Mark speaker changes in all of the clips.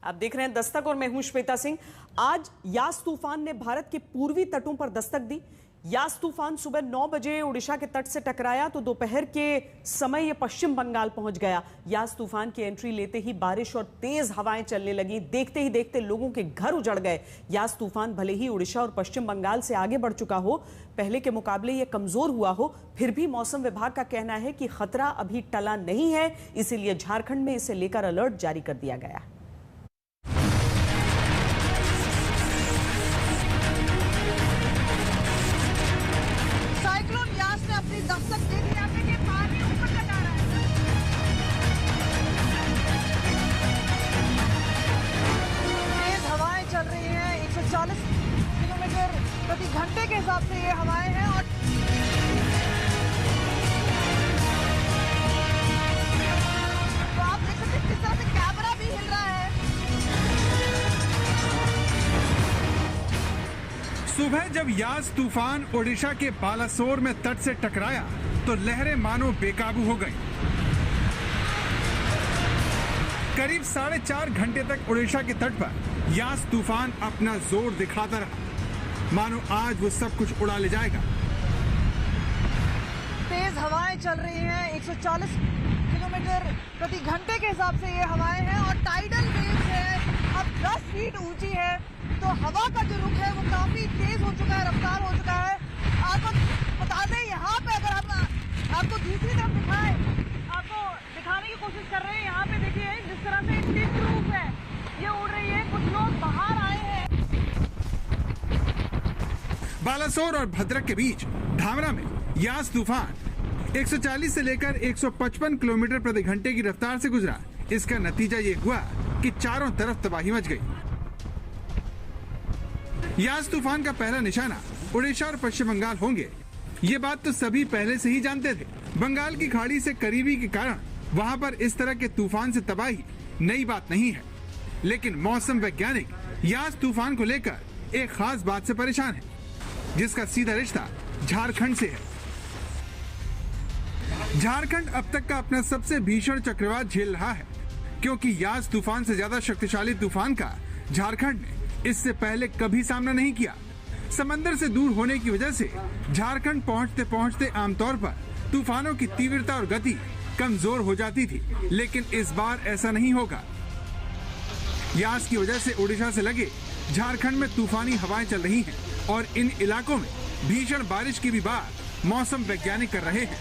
Speaker 1: आप देख रहे हैं दस्तक और मैं हूं श्वेता सिंह। आज यास तूफान ने भारत के पूर्वी तटों पर दस्तक दी। यास तूफान सुबह 9 बजे ओडिशा के तट से टकराया तो दोपहर के समय यह पश्चिम बंगाल पहुंच गया। यास तूफान की एंट्री लेते ही बारिश और तेज हवाएं चलने लगी। देखते ही देखते लोगों के घर उजड़ गए। यास तूफान भले ही ओडिशा और पश्चिम बंगाल से आगे बढ़ चुका हो, पहले के मुकाबले यह कमजोर हुआ हो, फिर भी मौसम विभाग का कहना है कि खतरा अभी टला नहीं है, इसीलिए झारखंड में इसे लेकर अलर्ट जारी कर दिया गया है।
Speaker 2: दस्तक दे दी यहाँ पे कि पानी ऊपर तक आ रहा है। तेज हवाएं चल रही हैं, 140 किलोमीटर प्रति घंटे के हिसाब से ये हवाएं हैं और तो आप देख सकते हैं किस तरह से कैमरा भी हिल रहा है।
Speaker 3: सुबह जब यास तूफान ओडिशा के बालासोर में तट से टकराया तो लहरें मानो बेकाबू हो गईं। करीब 4.5 घंटे तक ओडिशा के तट पर यास तूफान अपना जोर दिखाता रहा, मानो आज वो सब कुछ उड़ा ले जाएगा।
Speaker 2: तेज हवाएं चल रही हैं, 140 किलोमीटर प्रति घंटे के हिसाब से ये हवाएं हैं और टाइडल वेव्स है अब 10 फीट ऊंची है, तो हवा का जो रुख है वो काफी तेज हो चुका है, रफ्तार हो चुका है। आपको बता दें यहाँ पे अगर हम आपको दूसरी तरफ दिखाएं, आपको दिखाने की कोशिश कर रहे हैं। यहाँ पे देखिए जिस तरह से टिन रूफ है ये उड़ रही है, कुछ लोग बाहर आए हैं।
Speaker 3: बालासोर और भद्रक के बीच धामरा में यास तूफान 140 से लेकर 155 किलोमीटर प्रति घंटे की रफ्तार से गुजरा। इसका नतीजा ये हुआ कि चारों तरफ तबाही मच गई। यास तूफान का पहला निशाना ओडिशा और पश्चिम बंगाल होंगे, ये बात तो सभी पहले से ही जानते थे। बंगाल की खाड़ी से करीबी के कारण वहां पर इस तरह के तूफान से तबाही नई बात नहीं है, लेकिन मौसम वैज्ञानिक यास तूफान को लेकर एक खास बात से परेशान है, जिसका सीधा रिश्ता झारखंड से है। झारखंड अब तक का अपना सबसे भीषण चक्रवात झेल रहा है, क्योंकि यास तूफान से ज्यादा शक्तिशाली तूफान का झारखंड ने इससे पहले कभी सामना नहीं किया। समंदर से दूर होने की वजह से झारखंड पहुंचते पहुंचते आमतौर पर तूफानों की तीव्रता और गति कमजोर हो जाती थी, लेकिन इस बार ऐसा नहीं होगा। यास की वजह से ओडिशा से लगे झारखंड में तूफानी हवाएं चल रही हैं और इन इलाकों में भीषण बारिश की भी बात मौसम वैज्ञानिक कर रहे हैं।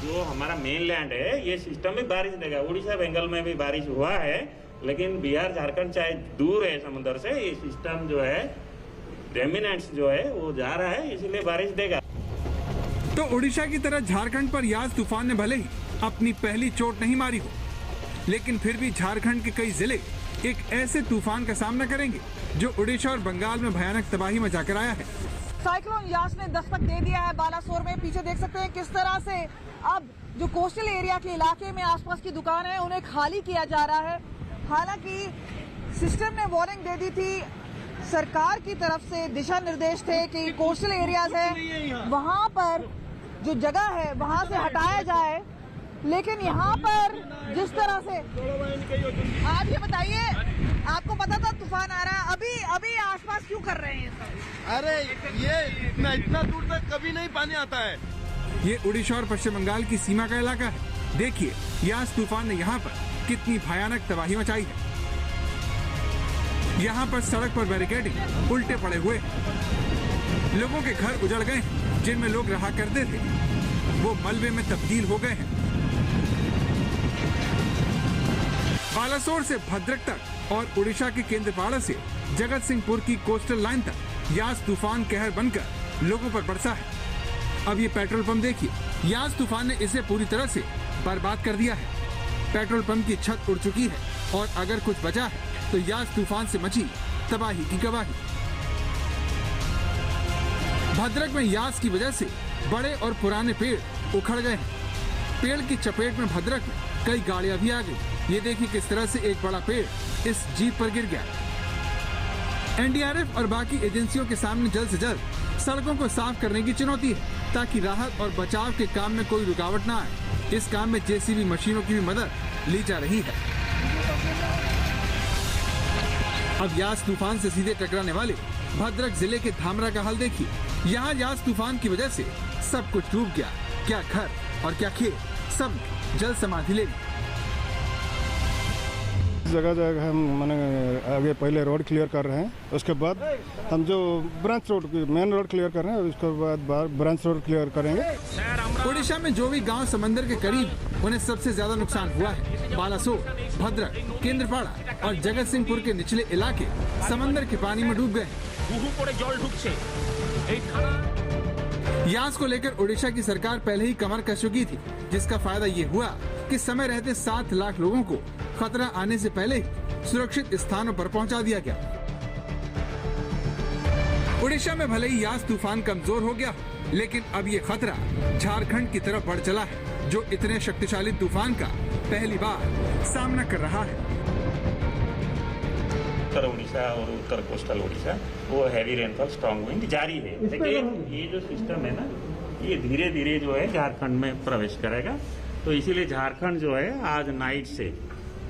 Speaker 4: जो हमारा मेन लैंड है ये सिस्टम में बारिश देगा। उड़ीसा बंगाल में भी बारिश हुआ है, लेकिन बिहार झारखंड चाहे दूर है समुद्र से, ये सिस्टम जो है रेमिनेंट्स जो है वो जा रहा है, इसलिए बारिश देगा।
Speaker 3: तो ओडिशा की तरह झारखंड पर यास तूफान ने भले ही अपनी पहली चोट नहीं मारी हो, लेकिन फिर भी झारखंड के कई जिले एक ऐसे तूफान का सामना करेंगे जो ओडिशा और बंगाल में भयानक तबाही मचाकर आया है।
Speaker 2: साइक्लोन यास ने दस्तक दे दिया है बालासोर में। पीछे देख सकते हैं किस तरह से अब जो कोस्टल एरिया के इलाके में आसपास की दुकान है उन्हें खाली किया जा रहा है। हालांकि सिस्टम ने वार्निंग दे दी थी, सरकार की तरफ से दिशा निर्देश थे कि कोस्टल एरियाज है वहां पर जो जगह है वहां से हटाया जाए, लेकिन यहाँ पर जिस तरह से आप ये बताइए, आपको पता था तूफान आ रहा है, अभी आसपास क्यों कर रहे हैं?
Speaker 5: अरे ये इतना दूर तक कभी नहीं पानी आता है।
Speaker 3: ये उड़ीसा और पश्चिम बंगाल की सीमा का इलाका है। देखिए यास तूफान ने यहाँ पर कितनी भयानक तबाही मचाई है। यहाँ पर सड़क पर बैरिकेडिंग उल्टे पड़े हुए हैं। लोगों के घर उजड़ गए हैं, जिनमें लोग रहा करते थे वो मलबे में तब्दील हो गए हैं। बालासोर से भद्रक तक और उड़ीसा के केंद्रपाड़ा से जगत सिंहपुर की कोस्टल लाइन तक यास तूफान कहर बनकर लोगों पर बरसा है। अब ये पेट्रोल पंप देखिए, यास तूफान ने इसे पूरी तरह से बर्बाद कर दिया है। पेट्रोल पंप की छत उड़ चुकी है और अगर कुछ बचा है तो यास तूफान से मची तबाही की गवाही। भद्रक में यास की वजह से बड़े और पुराने पेड़ उखड़ गए हैं। पेड़ की चपेट में भद्रक में कई गाड़ियां भी आ गई। ये देखिए किस तरह से एक बड़ा पेड़ इस जीप पर गिर गया। एनडीआरएफ और बाकी एजेंसियों के सामने जल्द से जल्द सड़कों को साफ करने की चुनौती है, ताकि राहत और बचाव के काम में कोई रुकावट न आए। इस काम में जेसीबी मशीनों की भी मदद ली जा रही है। अब यास तूफान से सीधे टकराने वाले भद्रक जिले के धामरा का हाल देखिए। यहाँ यास तूफान की वजह से सब कुछ डूब गया, क्या घर और क्या खेत, सब जल समाधि ले ली।
Speaker 6: जगह जगह हम माने आगे पहले रोड क्लियर कर रहे हैं, उसके बाद हम जो branch road main road clear कर रहे हैं, उसके बाद ब्रांच रोड क्लियर करेंगे।
Speaker 3: ओडिशा में जो भी गांव समंदर के करीब उन्हें सबसे ज्यादा नुकसान हुआ है। बालासोर, भद्रक, केंद्रपाड़ा और जगत सिंहपुर के निचले इलाके समंदर के पानी में डूब गए। यास को लेकर ओडिशा की सरकार पहले ही कमर कस चुकी थी, जिसका फायदा ये हुआ कि समय रहते 7 लाख लोगों को खतरा आने से पहले ही सुरक्षित स्थानों पर पहुंचा दिया गया। ओडिशा में भले ही यास तूफान कमजोर हो गया, लेकिन अब ये खतरा झारखंड की तरफ बढ़ चला है, जो इतने शक्तिशाली तूफान का पहली बार सामना कर रहा है।
Speaker 4: उत्तर उड़ीसा और उत्तर कोस्टल उड़ीसा वो हैवी रेनफॉल स्ट्रॉन्ग विंड जारी है, लेकिन ये जो सिस्टम है ना, ये धीरे धीरे जो है झारखंड में प्रवेश करेगा। तो इसीलिए झारखंड जो है आज नाइट से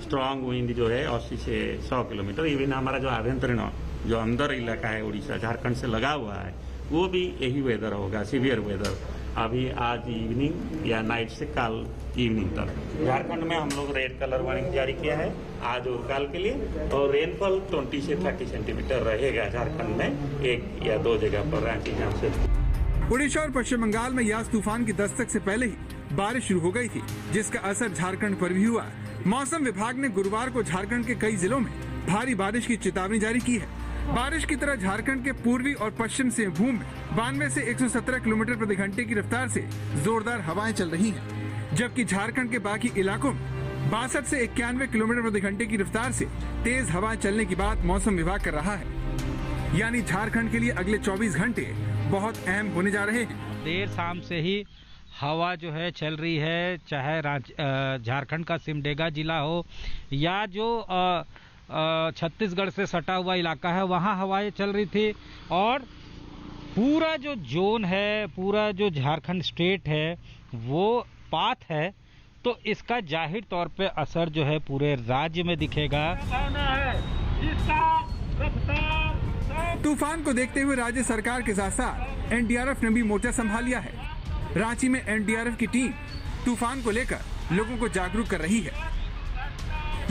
Speaker 4: स्ट्रॉन्ग विंड जो है 80 से 100 किलोमीटर, इवन हमारा जो आभ्यंतरीण जो अंदर इलाका है उड़ीसा झारखंड से लगा हुआ है, वो भी यही वेदर होगा, सीवियर वेदर अभी आज इवनिंग या नाइट से कल इवनिंग तक। झारखंड में हम लोग रेड कलर वार्निंग जारी किया है आज और कल के लिए, और रेनफॉल 20 से 30 सेंटीमीटर रहेगा झारखंड में, 1 या 2 जगह पर रांची जहाँ
Speaker 3: उड़ीसा और पश्चिम बंगाल में यास तूफान की दस्तक से पहले ही बारिश शुरू हो गई थी, जिसका असर झारखंड पर भी हुआ। मौसम विभाग ने गुरुवार को झारखंड के कई जिलों में भारी बारिश की चेतावनी जारी की है। बारिश की तरह झारखंड के पूर्वी और पश्चिम सिंहभूम में 92 से 117 किलोमीटर प्रति घंटे की रफ्तार से जोरदार हवाएं चल रही हैं, जबकि झारखंड के बाकी इलाकों में 62 से 91 किलोमीटर प्रति घंटे की रफ्तार से तेज हवाएं चलने की बात मौसम विभाग कर रहा है। यानी झारखंड के लिए अगले 24 घंटे बहुत अहम होने जा रहे हैं।
Speaker 7: देर शाम से ही हवा जो है चल रही है, चाहे झारखंड का सिमडेगा जिला हो या जो छत्तीसगढ़ से सटा हुआ इलाका है, वहाँ हवाएं चल रही थी। और पूरा जो जोन है, पूरा जो झारखंड स्टेट है वो पाथ है, तो इसका जाहिर तौर पे असर जो है पूरे राज्य में दिखेगा।
Speaker 3: तूफान को देखते हुए राज्य सरकार के साथ साथ एनडीआरएफ ने भी मोर्चा संभाल लिया है। रांची में एनडीआरएफ की टीम तूफान को लेकर लोगों को जागरूक कर रही है।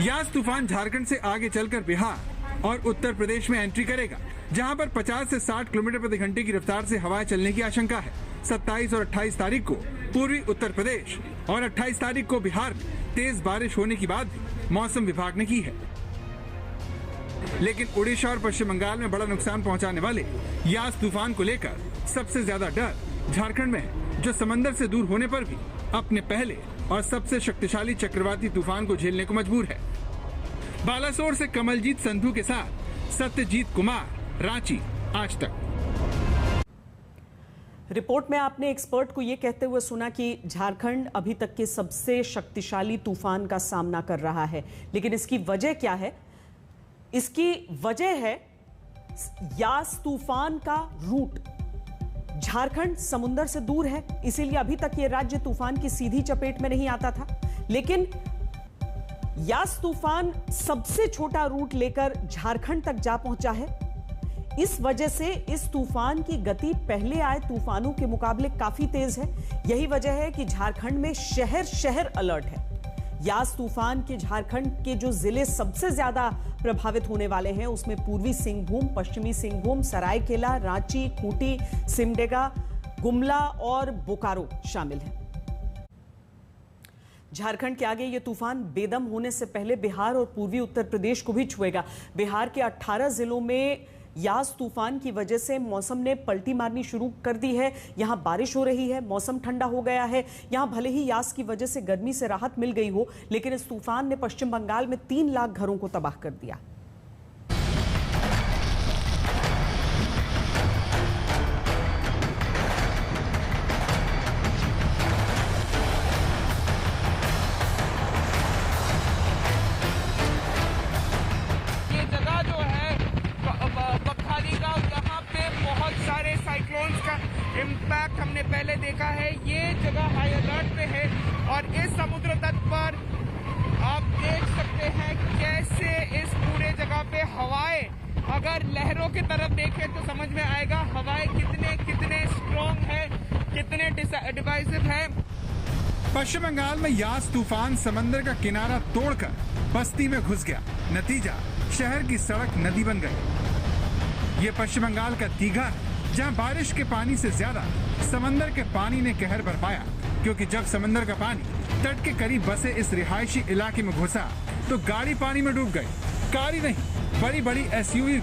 Speaker 3: यास तूफान झारखंड से आगे चलकर बिहार और उत्तर प्रदेश में एंट्री करेगा, जहां पर 50 से 60 किलोमीटर प्रति घंटे की रफ्तार से हवाएं चलने की आशंका है। 27 और 28 तारीख को पूर्वी उत्तर प्रदेश और 28 तारीख को बिहार में तेज बारिश होने की बात भी मौसम विभाग ने की है। लेकिन उड़ीसा और पश्चिम बंगाल में बड़ा नुकसान पहुंचाने वाले यास तूफान को लेकर सबसे ज्यादा डर झारखंड में है, जो समंदर से दूर होने पर भी अपने पहले और सबसे शक्तिशाली चक्रवाती तूफान को झेलने को मजबूर है। बालासोर से कमलजीत संधू के साथ सत्यजीत कुमार, रांची, आज तक।
Speaker 1: रिपोर्ट में आपने एक्सपर्ट को यह कहते हुए सुना कि झारखंड अभी तक के सबसे शक्तिशाली तूफान का सामना कर रहा है, लेकिन इसकी वजह क्या है? इसकी वजह है यास तूफान का रूट। झारखंड समुद्र से दूर है, इसीलिए अभी तक यह राज्य तूफान की सीधी चपेट में नहीं आता था। लेकिन यास तूफान सबसे छोटा रूट लेकर झारखंड तक जा पहुंचा है। इस वजह से इस तूफान की गति पहले आए तूफानों के मुकाबले काफी तेज है। यही वजह है कि झारखंड में शहर शहर अलर्ट है। यास तूफान के झारखंड के जो जिले सबसे ज्यादा प्रभावित होने वाले हैं, उसमें पूर्वी सिंहभूम, पश्चिमी सिंहभूम, सरायकेला, रांची, खूंटी, सिमडेगा, गुमला और बोकारो शामिल हैं। झारखंड के आगे ये तूफान बेदम होने से पहले बिहार और पूर्वी उत्तर प्रदेश को भी छुएगा। बिहार के 18 जिलों में यास तूफान की वजह से मौसम ने पलटी मारनी शुरू कर दी है। यहां बारिश हो रही है, मौसम ठंडा हो गया है। यहां भले ही यास की वजह से गर्मी से राहत मिल गई हो, लेकिन इस तूफान ने पश्चिम बंगाल में 3 लाख घरों को तबाह कर दिया।
Speaker 8: इम्पैक्ट हमने पहले देखा है। ये जगह हाई अलर्ट पे है और इस समुद्र तट पर आप देख सकते हैं कैसे इस पूरे जगह पे हवाएं की तरफ देखें तो समझ में आएगा हवाएं कितने स्ट्रॉन्ग है, कितने डिवाइसिव है।
Speaker 3: पश्चिम बंगाल में यास तूफान समंदर का किनारा तोड़कर बस्ती में घुस गया। नतीजा, शहर की सड़क नदी बन गई। ये पश्चिम बंगाल का दीघा, जहां बारिश के पानी से ज्यादा समंदर के पानी ने कहर बरपाया, क्योंकि जब समंदर का पानी तट के करीब बसे इस रिहायशी इलाके में घुसा तो गाड़ी पानी में डूब गई। कार ही नहीं, बड़ी बड़ी एसयूवी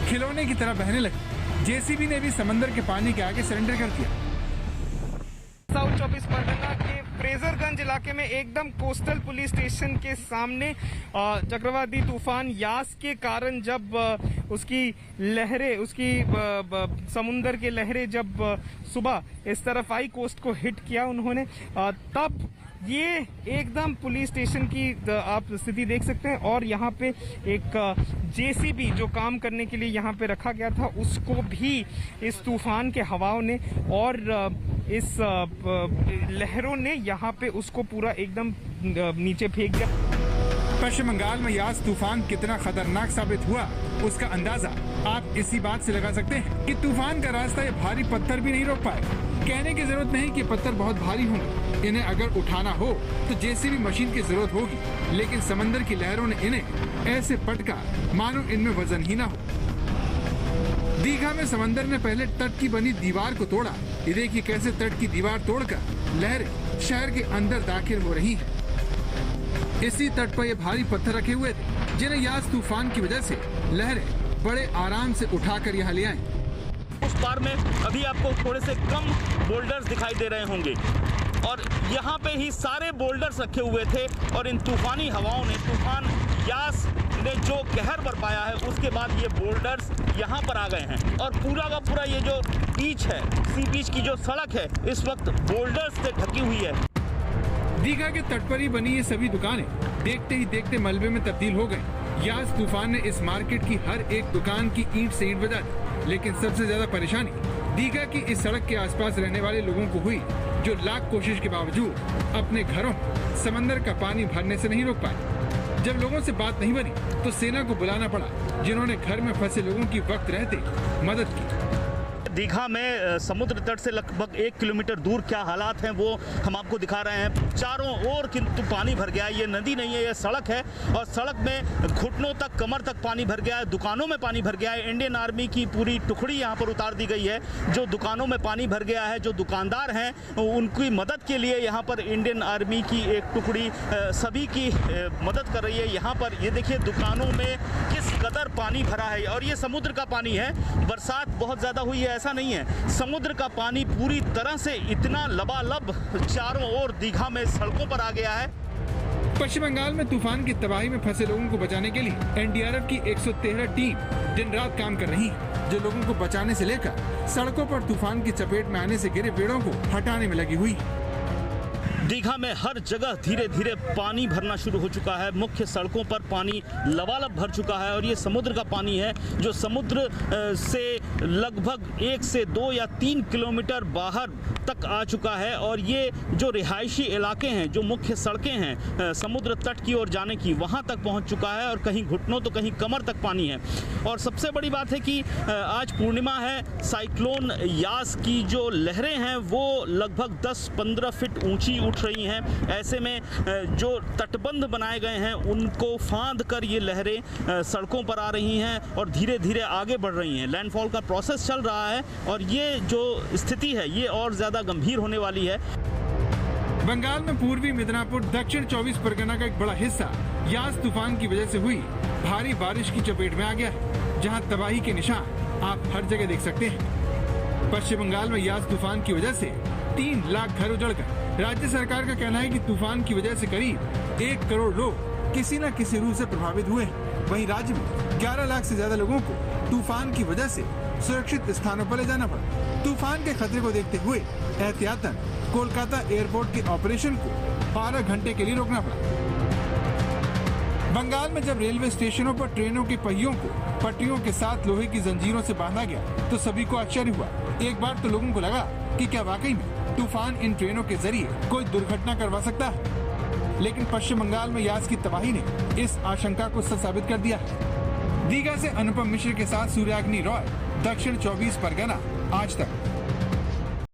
Speaker 3: खिलौने की तरह बहने लगी। जेसीबी ने भी समंदर के पानी के आगे सरेंडर कर दिया।
Speaker 8: साउथ 24 परगना के फ्रेजरगंज इलाके में एकदम कोस्टल पुलिस स्टेशन के सामने चक्रवाती तूफान यास के कारण जब उसकी लहरें, उसकी समुंदर की लहरें जब सुबह इस तरफ आई, कोस्ट को हिट किया उन्होंने, तब ये एकदम पुलिस स्टेशन की आप स्थिति देख सकते हैं। और यहाँ पे एक जेसीबी जो काम करने के लिए यहाँ पे रखा गया था, उसको भी इस तूफान के हवाओं ने और इस लहरों ने यहाँ पे उसको पूरा एकदम नीचे फेंक दिया।
Speaker 3: पश्चिम बंगाल में यास तूफान कितना खतरनाक साबित हुआ, उसका अंदाजा आप इसी बात से लगा सकते हैं कि तूफान का रास्ता ये भारी पत्थर भी नहीं रोक पाए। कहने की जरूरत नहीं कि पत्थर बहुत भारी होंगे, इन्हें अगर उठाना हो तो जेसीबी मशीन की जरूरत होगी, लेकिन समंदर की लहरों ने इन्हें ऐसे पटका मानो इनमें वजन ही ना हो। दीघा में समंदर ने पहले तट की बनी दीवार को तोड़ा। ये देखिए कैसे तट की दीवार तोड़कर लहरें शहर के अंदर दाखिल हो रही हैं। इसी तट पर ये भारी पत्थर रखे हुए थे, जिन्हें यास तूफान की वजह से लहरें बड़े आराम से उठाकर यहाँ ले आए।
Speaker 9: उस पार में अभी आपको थोड़े से कम बोल्डर्स दिखाई दे रहे होंगे और यहाँ पे ही सारे बोल्डर्स रखे हुए थे और इन तूफानी हवाओं ने, तूफान यास ने जो कहर बरपाया है, उसके बाद ये बोल्डर्स यहाँ पर आ गए हैं और पूरा का पूरा ये जो बीच है, सी बीच की जो सड़क है, इस वक्त बोल्डर्स से ढकी हुई है।
Speaker 3: दीघा के तट पर ही बनी ये सभी दुकानें देखते ही देखते मलबे में तब्दील हो गई। यास तूफान ने इस मार्केट की हर एक दुकान की ईंट से ईंट बजा दी, लेकिन सबसे ज्यादा परेशानी दीघा की इस सड़क के आसपास रहने वाले लोगों को हुई, जो लाख कोशिश के बावजूद अपने घरों समंदर का पानी भरने से नहीं रोक पाए। जब लोगों से बात नहीं बनी तो सेना को बुलाना पड़ा, जिन्होंने घर में फंसे लोगों की वक्त रहते मदद की।
Speaker 9: दीघा में समुद्र तट से लगभग 1 किलोमीटर दूर क्या हालात हैं वो हम आपको दिखा रहे हैं। चारों ओर किंतु पानी भर गया है। ये नदी नहीं है, ये सड़क है और सड़क में घुटनों तक, कमर तक पानी भर गया है। दुकानों में पानी भर गया है। इंडियन आर्मी की पूरी टुकड़ी यहाँ पर उतार दी गई है। जो दुकानों में पानी भर गया है, जो दुकानदार हैं, उनकी मदद के लिए यहाँ पर इंडियन आर्मी की एक टुकड़ी सभी की मदद कर रही है। यहाँ पर ये देखिए दुकानों में किस कदर पानी भरा है और ये समुद्र का पानी है। बरसात बहुत ज़्यादा हुई है ऐसा नहीं है, समुद्र का पानी पूरी तरह से इतना लबालब चारों ओर दीघा में सड़कों पर आ गया है।
Speaker 3: पश्चिम बंगाल में तूफान की तबाही में फंसे लोगों को बचाने के लिए एनडीआरएफ की 113 टीम दिन रात काम कर रही है, जो लोगों को बचाने से लेकर सड़कों पर तूफान की चपेट में आने से गिरे पेड़ों को हटाने में लगी हुई।
Speaker 9: दीघा में हर जगह धीरे धीरे पानी भरना शुरू हो चुका है। मुख्य सड़कों पर पानी लबालब भर चुका है और ये समुद्र का पानी है जो समुद्र से लगभग 1 से 2 या 3 किलोमीटर बाहर तक आ चुका है। और ये जो रिहायशी इलाके हैं, जो मुख्य सड़कें हैं समुद्र तट की ओर जाने की, वहाँ तक पहुँच चुका है और कहीं घुटनों तो कहीं कमर तक पानी है। और सबसे बड़ी बात है कि आज पूर्णिमा है। साइक्लोन यास की जो लहरें हैं वो लगभग 10-15 फीट ऊंची उठ रही हैं। ऐसे में जो तटबंध बनाए गए हैं उनको फांद कर ये लहरें सड़कों पर आ रही हैं और धीरे धीरे आगे बढ़ रही हैं। लैंडफॉल का प्रोसेस चल रहा है और ये जो स्थिति है ये और ज़्यादा गंभीर होने वाली है।
Speaker 3: बंगाल में पूर्वी मिदनापुर, दक्षिण 24 परगना का एक बड़ा हिस्सा यास तूफान की वजह से हुई भारी बारिश की चपेट में आ गया है, जहां तबाही के निशान आप हर जगह देख सकते हैं। पश्चिम बंगाल में यास तूफान की वजह से 3 लाख घर उजड़ गए। राज्य सरकार का कहना है कि तूफान की वजह से करीब 1 करोड़ लोग किसी न किसी रूप से प्रभावित हुए। वहीं राज्य में 11 लाख से ज्यादा लोगों को तूफान की वजह से सुरक्षित स्थानों पर ले जाना पड़ा। तूफान के खतरे को देखते हुए एहतियातन कोलकाता एयरपोर्ट के ऑपरेशन को 12 घंटे के लिए रोकना पड़ा। बंगाल में जब रेलवे स्टेशनों पर ट्रेनों के पहियों को पटरियों के साथ लोहे की जंजीरों से बांधा गया तो सभी को आश्चर्य हुआ। एक बार तो लोगों को लगा कि क्या वाकई में तूफान इन ट्रेनों के जरिए कोई दुर्घटना करवा सकता है, लेकिन पश्चिम बंगाल में यास की तबाही ने इस आशंका को सच साबित कर दिया है। दीघा से अनुपम मिश्र के साथ सूर्याग्नि रॉय, दक्षिण 24 परगना, आज तक।